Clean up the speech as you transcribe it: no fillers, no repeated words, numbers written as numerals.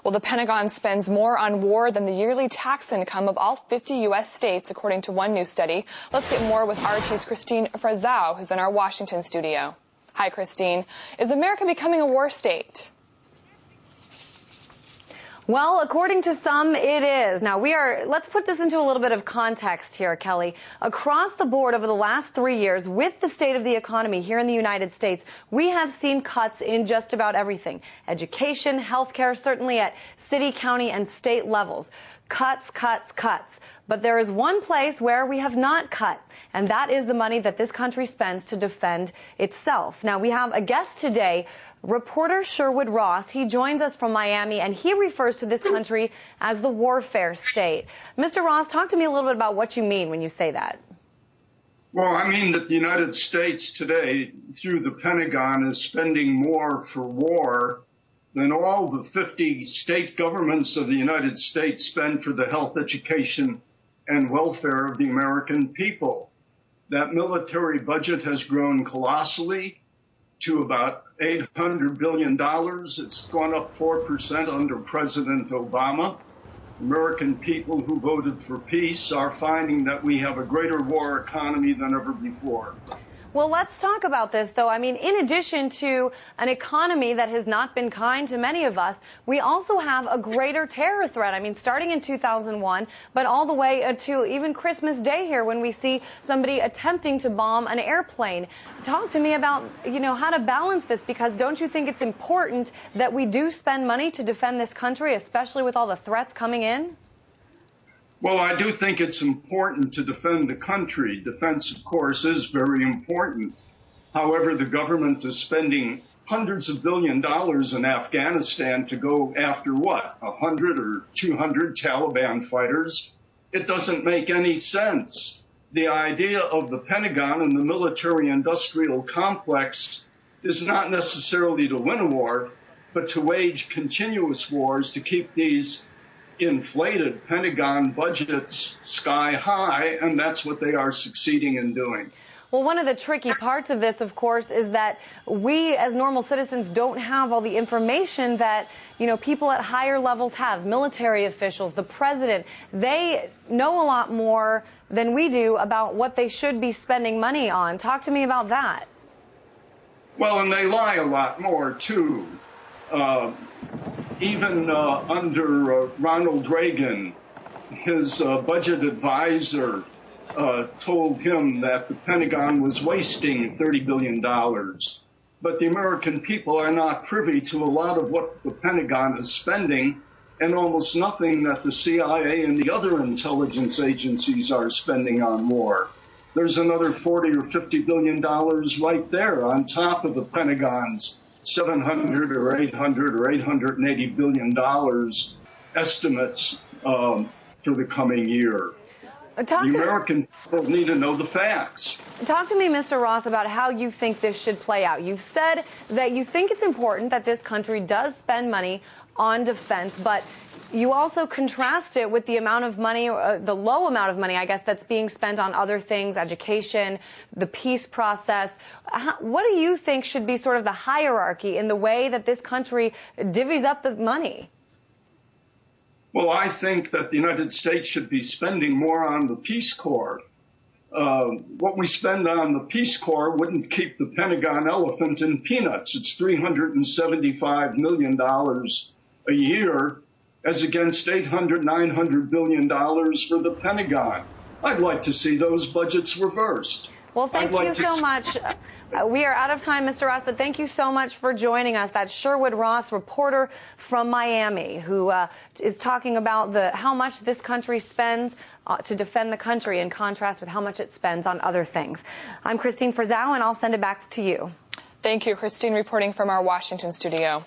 Well, the Pentagon spends more on war than the yearly tax income of all 50 U.S. states, according to one new study. Let's get more with RT's Christine Frazao, who's in our Washington studio. Hi, Christine. Is America becoming a war state? Well, according to some, it is. Now, let's put this into a little bit of context here, Kelly. Across the board over the last 3 years, with the state of the economy here in the United States, we have seen cuts in just about everything. Education, healthcare, certainly at city, county, and state levels. Cuts, cuts, cuts. But there is one place where we have not cut, and that is the money that this country spends to defend itself. Now, we have a guest today, reporter Sherwood Ross. He joins us from Miami, and he refers to this country as the warfare state. Mr. Ross, talk to me a little bit about what you mean when you say that. Well, I mean that the United States today, through the Pentagon, is spending more for war than all the 50 state governments of the United States spend for the health, education, and welfare of the American people. That military budget has grown colossally to about $800 billion. It's gone up 4% under President Obama. American people who voted for peace are finding that we have a greater war economy than ever before. Well, let's talk about this, though. I mean, in addition to an economy that has not been kind to many of us, we also have a greater terror threat. I mean, starting in 2001, but all the way to even Christmas Day here when we see somebody attempting to bomb an airplane. Talk to me about, how to balance this, because don't you think it's important that we do spend money to defend this country, especially with all the threats coming in? Well, I do think it's important to defend the country. Defense, of course, is very important. However, the government is spending hundreds of billions of dollars in Afghanistan to go after what, 100 or 200 Taliban fighters? It doesn't make any sense. The idea of the Pentagon and the military-industrial complex is not necessarily to win a war, but to wage continuous wars to keep these inflated Pentagon budgets sky high, and that's what they are succeeding in doing. Well, one of the tricky parts of this, of course, is that we as normal citizens don't have all the information that, people at higher levels have. Military officials, the president, they know a lot more than we do about what they should be spending money on. Talk to me about that. Well, and they lie a lot more, too. Even under Ronald Reagan, his budget advisor told him that the Pentagon was wasting $30 billion. But the American people are not privy to a lot of what the Pentagon is spending and almost nothing that the CIA and the other intelligence agencies are spending on war. There's another $40 or $50 billion right there on top of the Pentagon's $700 or $800 or $880 billion estimates for the coming year. The American people need to know the facts. Talk to me, Mr. Ross, about how you think this should play out. You've said that you think it's important that this country does spend money on defense, but you also contrast it with the amount of money, the low amount of money, I guess, that's being spent on other things, education, the peace process. What do you think should be sort of the hierarchy in the way that this country divvies up the money? Well, I think that the United States should be spending more on the Peace Corps. What we spend on the Peace Corps wouldn't keep the Pentagon elephant in peanuts. It's $375 million a year, as against $800, $900 billion for the Pentagon. I'd like to see those budgets reversed. Well, thank you so much. We are out of time, Mr. Ross, but thank you so much for joining us. That's Sherwood Ross, reporter from Miami, who is talking about how much this country spends to defend the country in contrast with how much it spends on other things. I'm Christine Frazao, and I'll send it back to you. Thank you, Christine, reporting from our Washington studio.